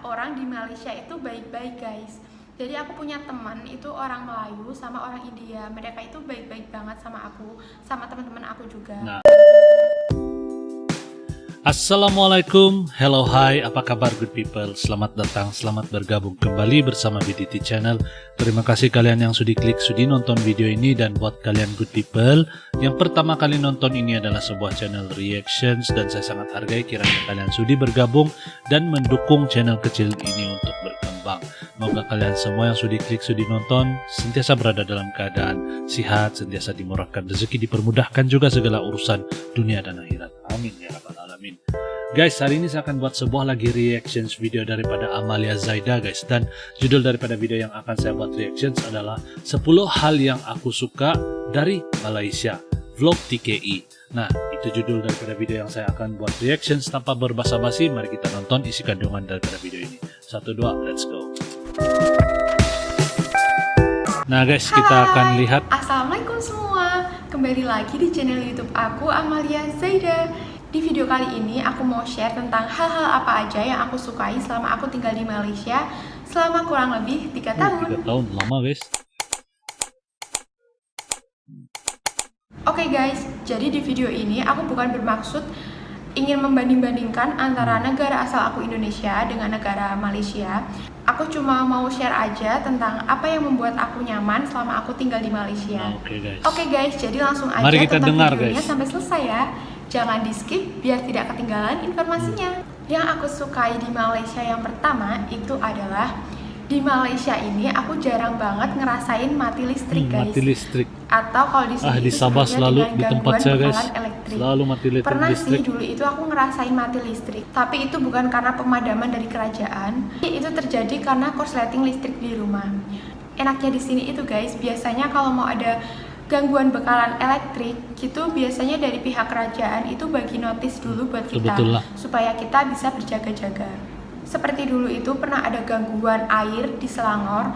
orang di Malaysia itu baik-baik guys. Jadi aku punya teman itu orang Melayu sama orang India. Mereka itu baik-baik banget sama aku, sama teman-teman aku juga. Nah. Assalamualaikum, hello, hi, apa kabar good people? Selamat datang, selamat bergabung kembali bersama BDT Channel. Terima kasih kalian yang sudi klik, sudi nonton video ini. Dan buat kalian good people yang pertama kali nonton, ini adalah sebuah channel reactions. Dan saya sangat hargai kiranya kalian sudi bergabung dan mendukung channel kecil ini untuk berkembang. Semoga kalian semua yang sudi klik, sudi nonton sentiasa berada dalam keadaan sehat, sentiasa dimurahkan rezeki, dipermudahkan juga segala urusan dunia dan akhirat. Amin ya rabbal alamin. Guys, hari ini saya akan buat sebuah lagi reactions video daripada Amalia Zaida guys. Dan judul daripada video yang akan saya buat reactions adalah 10 hal yang aku suka dari Malaysia, vlog TKI. Nah, itu judul daripada video yang saya akan buat reactions. Tanpa berbasa-basi, mari kita nonton isi kandungan daripada video ini. 1, 2, let's go. Nah guys, kita akan lihat. Assalamualaikum semua, kembali lagi di channel YouTube aku, Amalia Zaida. Di video kali ini aku mau share tentang hal-hal apa aja yang aku sukai selama aku tinggal di Malaysia selama kurang lebih 3 tahun. 3 tahun, lama guys. Oke guys, jadi di video ini aku bukan bermaksud ingin membanding-bandingkan antara negara asal aku Indonesia dengan negara Malaysia. Aku cuma mau share aja tentang apa yang membuat aku nyaman selama aku tinggal di Malaysia. Oke guys, jadi langsung aja mari kita tonton dengar, videonya guys, sampai selesai ya. Jangan di skip biar tidak ketinggalan informasinya. Yang aku sukai di Malaysia yang pertama itu adalah di Malaysia ini aku jarang banget ngerasain mati listrik guys. Mati listrik. Atau kalau di sini di Sabah selalu di tempat saya guys, elektrik. Selalu mati listrik. Pernah sih dulu itu aku ngerasain mati listrik, tapi itu bukan karena pemadaman dari kerajaan. Itu terjadi karena korsleting listrik di rumah. Enaknya di sini itu guys, biasanya kalau mau ada gangguan bekalan elektrik gitu, biasanya dari pihak kerajaan itu bagi notis dulu buat kita supaya kita bisa berjaga-jaga. Seperti dulu itu pernah ada gangguan air di Selangor,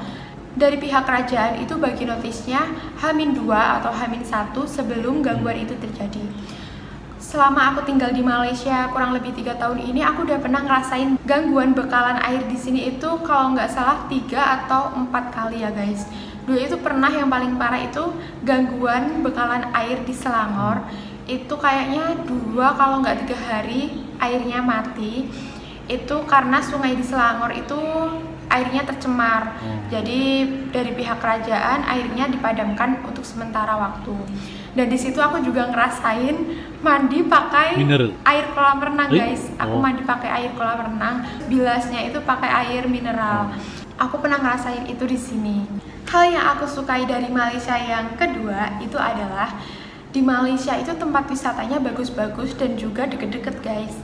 dari pihak kerajaan itu bagi notisnya H-2 atau H-1 sebelum gangguan itu terjadi. Selama aku tinggal di Malaysia kurang lebih 3 tahun ini, aku udah pernah ngerasain gangguan bekalan air di sini itu kalau nggak salah 3 atau 4 kali ya guys. Dulu itu pernah yang paling parah itu gangguan bekalan air di Selangor. Itu kayaknya 2 kalau nggak 3 hari airnya mati. Itu karena sungai di Selangor itu airnya tercemar. Jadi dari pihak kerajaan airnya dipadamkan untuk sementara waktu. Dan di situ aku juga ngerasain mandi pakai air kolam renang guys. Aku mandi pakai air kolam renang, bilasnya itu pakai air mineral. Aku pernah ngerasain itu di sini. Hal yang aku sukai dari Malaysia yang kedua itu adalah di Malaysia itu tempat wisatanya bagus-bagus dan juga deket-deket guys.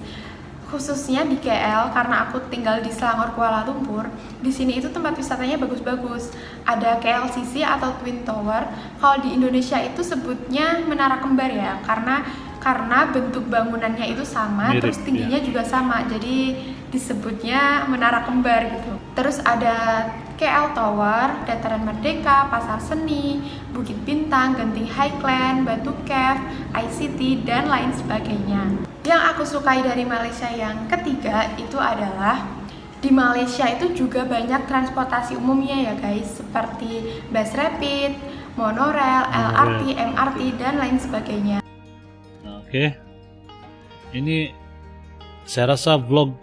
Khususnya di KL, karena aku tinggal di Selangor, Kuala Lumpur. Di sini itu tempat wisatanya bagus-bagus. Ada KLCC atau Twin Tower. Kalau di Indonesia itu sebutnya Menara Kembar ya, karena bentuk bangunannya itu sama, terus tingginya juga sama. Jadi disebutnya Menara Kembar gitu. Terus ada KL Tower, Dataran Merdeka, Pasar Seni, Bukit Bintang, Genting Highland, Batu Cave, ICT, dan lain sebagainya. Yang aku sukai dari Malaysia yang ketiga itu adalah di Malaysia itu juga banyak transportasi umumnya ya guys, seperti bus rapid, monorail, LRT, MRT, dan lain sebagainya. Oke, ini saya rasa vlog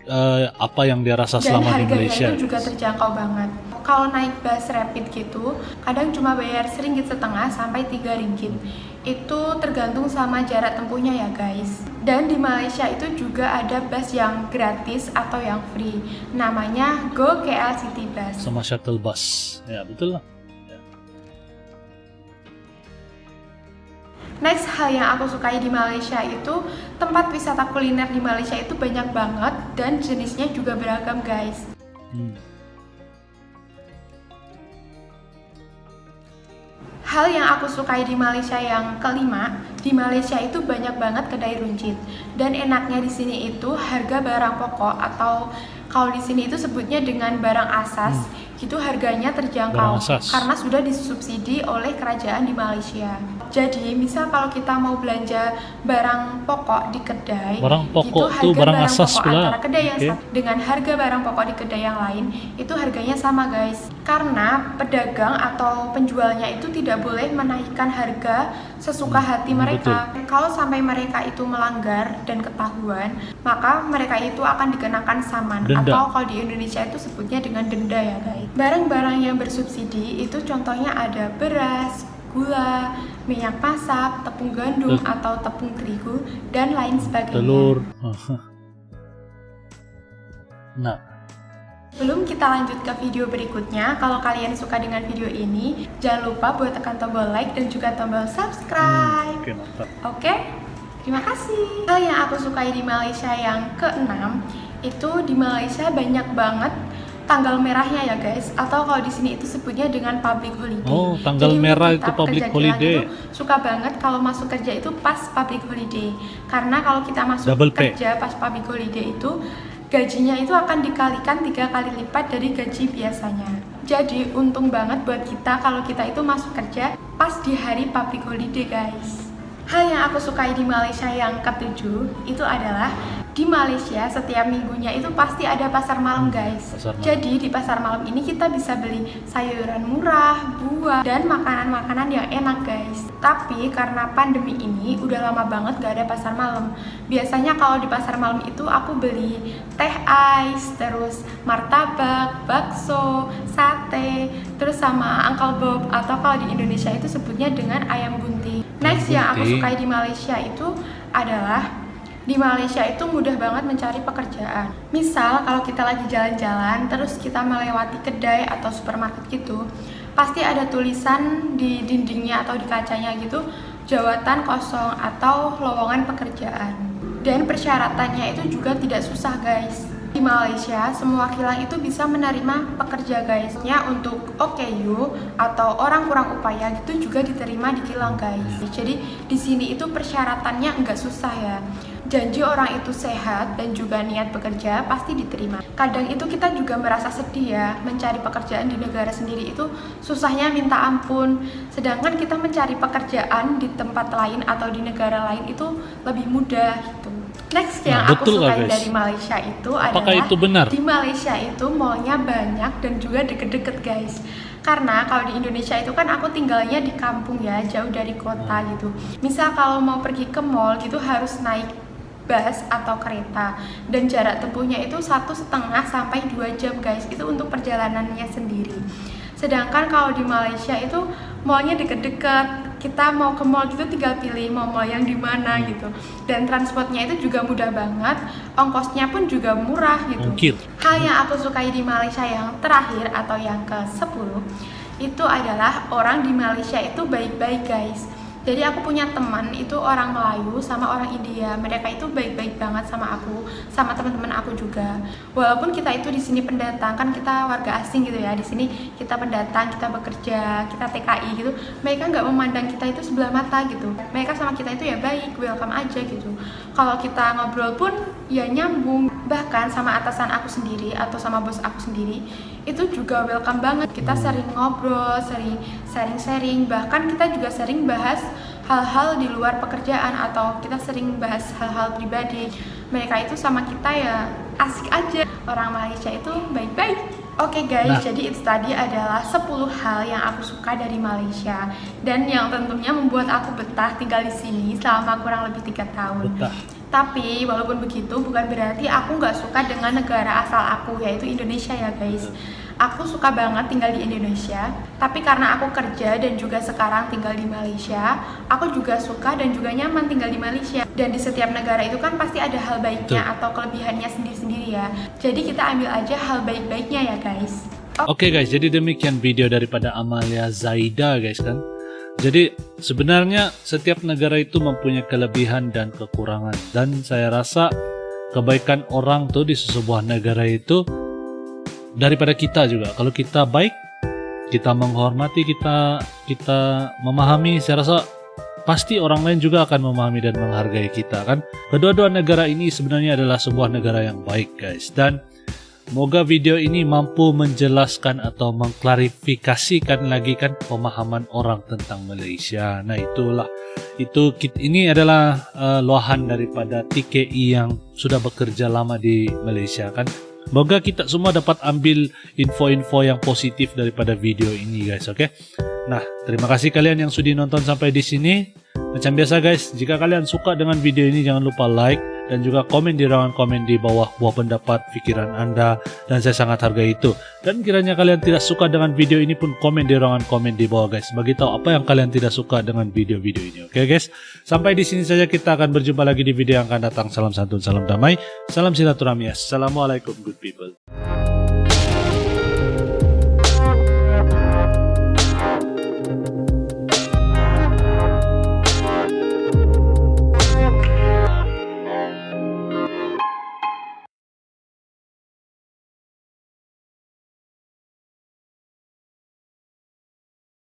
apa yang dia rasa selama di Malaysia. Dan harganya itu juga terjangkau banget. Kalau naik bus rapid gitu, kadang cuma bayar RM1,50 sampai RM3. Itu tergantung sama jarak tempuhnya ya guys. Dan di Malaysia itu juga ada bus yang gratis atau yang free. Namanya Go KL City Bus. Sama shuttle bus. Ya betul lah. Next, hal yang aku sukai di Malaysia itu tempat wisata kuliner di Malaysia itu banyak banget dan jenisnya juga beragam guys. Hal yang aku sukai di Malaysia yang kelima, di Malaysia itu banyak banget kedai runcit. Dan enaknya di sini itu harga barang pokok atau kalau di sini itu sebutnya dengan barang asas, itu harganya Barang terjangkau asas. karena sudah disubsidi oleh kerajaan di Malaysia. Jadi misal kalau kita mau belanja barang pokok di kedai, Barang pokok itu tuh harga barang barang asas pokok pula. antara kedai yang Oke. satu dengan harga barang pokok di kedai yang lain itu harganya sama guys. Karena pedagang atau penjualnya itu tidak boleh menaikkan harga sesuka hati mereka. Kalau sampai mereka itu melanggar dan ketahuan, maka mereka itu akan dikenakan saman Denda. atau kalau di Indonesia itu sebutnya dengan denda ya guys. Barang-barang yang bersubsidi itu contohnya ada beras, gula, minyak masak, tepung gandum atau tepung terigu, dan lain sebagainya. Telur. Nah, Sebelum kita lanjut ke video berikutnya, kalau kalian suka dengan video ini, jangan lupa buat tekan tombol like dan juga tombol subscribe. oke, mantap. Oke, terima kasih. Hal yang aku sukai di Malaysia yang keenam, itu di Malaysia banyak banget tanggal merahnya ya guys, atau kalau di sini itu sebutnya dengan public holiday. Oh, tanggal Jadi merah untuk itu kita public pekerja holiday. kilang itu suka banget kalau masuk kerja itu pas public holiday. Karena kalau kita masuk Double pay. kerja pas public holiday itu gajinya itu akan dikalikan 3 kali lipat dari gaji biasanya. Jadi untung banget buat kita kalau kita itu masuk kerja pas di hari public holiday guys. Hal yang aku sukai di Malaysia yang ketujuh itu adalah di Malaysia setiap minggunya itu pasti ada pasar malam guys. Pasar malam. Jadi di pasar malam ini kita bisa beli sayuran murah, buah, dan makanan-makanan yang enak guys. Tapi karena pandemi ini udah lama banget gak ada pasar malam. Biasanya kalau di pasar malam itu aku beli teh ais, terus martabak, bakso, sate, terus sama Uncle Bob atau kalau di Indonesia itu sebutnya dengan ayam bunting. Next yang aku sukai di Malaysia itu adalah di Malaysia itu mudah banget mencari pekerjaan. Misal kalau kita lagi jalan-jalan terus kita melewati kedai atau supermarket gitu, pasti ada tulisan di dindingnya atau di kacanya gitu, jawatan kosong atau lowongan pekerjaan. Dan persyaratannya itu juga tidak susah guys. Di Malaysia, semua kilang itu bisa menerima pekerja guys. Ya, untuk OKU atau orang kurang upaya gitu juga diterima di kilang guys. Jadi di sini itu persyaratannya nggak susah ya. Janji orang itu sehat dan juga niat bekerja pasti diterima. Kadang itu kita juga merasa sedih ya, mencari pekerjaan di negara sendiri itu susahnya minta ampun. Sedangkan kita mencari pekerjaan di tempat lain atau di negara lain itu lebih mudah gitu. Next yang aku betul sukai guys? dari Malaysia itu Apakah adalah itu benar? di Malaysia itu mallnya banyak dan juga deket-deket guys. Karena kalau di Indonesia itu kan aku tinggalnya di kampung ya, jauh dari kota gitu. Misal kalau mau pergi ke mall gitu harus naik bus atau kereta dan jarak tempuhnya itu 1,5 sampai 2 jam guys, itu untuk perjalanannya sendiri. Sedangkan kalau di Malaysia itu mallnya deket-deket, kita mau ke mall gitu tinggal pilih mau mall yang di mana gitu, dan transportnya itu juga mudah banget, ongkosnya pun juga murah gitu. Ongkir. Hal yang aku sukai di Malaysia yang terakhir atau yang ke-10 itu adalah orang di Malaysia itu baik-baik guys. Jadi aku punya teman itu orang Melayu sama orang India. Mereka itu baik-baik banget sama aku, sama teman-teman aku juga. Walaupun kita itu di sini pendatang, kan kita warga asing gitu ya. Di sini kita pendatang, kita bekerja, kita TKI gitu. Mereka nggak memandang kita itu sebelah mata gitu. Mereka sama kita itu ya baik, welcome aja gitu. Kalau kita ngobrol pun ya nyambung. Bahkan sama atasan aku sendiri atau sama bos aku sendiri itu juga welcome banget. Kita sering ngobrol, sering sharing, bahkan kita juga sering bahas hal-hal di luar pekerjaan atau kita sering bahas hal-hal pribadi. Mereka itu sama kita ya asik aja. Orang Malaysia itu baik-baik. Oke guys, jadi itu tadi adalah 10 hal yang aku suka dari Malaysia dan yang tentunya membuat aku betah tinggal di sini selama kurang lebih 3 tahun. Betah. Tapi walaupun begitu bukan berarti aku nggak suka dengan negara asal aku, yaitu Indonesia ya guys. Aku suka banget tinggal di Indonesia, tapi karena aku kerja dan juga sekarang tinggal di Malaysia, aku juga suka dan juga nyaman tinggal di Malaysia. Dan di setiap negara itu kan pasti ada hal baiknya atau kelebihannya sendiri-sendiri ya. Jadi kita ambil aja hal baik-baiknya ya guys. Oke guys, jadi demikian video daripada Amalia Zaida guys kan. Jadi sebenarnya setiap negara itu mempunyai kelebihan dan kekurangan, dan saya rasa kebaikan orang tuh di sebuah negara itu daripada kita juga. Kalau kita baik, kita menghormati, kita memahami, saya rasa pasti orang lain juga akan memahami dan menghargai kita kan. Kedua-dua negara ini sebenarnya adalah sebuah negara yang baik guys. Dan Semoga video ini mampu menjelaskan atau mengklarifikasikan lagi kan pemahaman orang tentang Malaysia. Nah ini adalah luahan daripada TKI yang sudah bekerja lama di Malaysia kan. Semoga kita semua dapat ambil info-info yang positif daripada video ini guys, oke? Nah, terima kasih kalian yang sudah nonton sampai di sini. Macam biasa guys, jika kalian suka dengan video ini jangan lupa like dan juga komen di ruangan komen di bawah buah pendapat pikiran Anda, dan saya sangat hargai itu. Dan kiranya kalian tidak suka dengan video ini pun komen di ruangan komen di bawah guys. Bagi tahu apa yang kalian tidak suka dengan video-video ini. Oke guys, sampai di sini saja, kita akan berjumpa lagi di video yang akan datang. Salam santun, salam damai, salam silaturahmi. Assalamualaikum good people.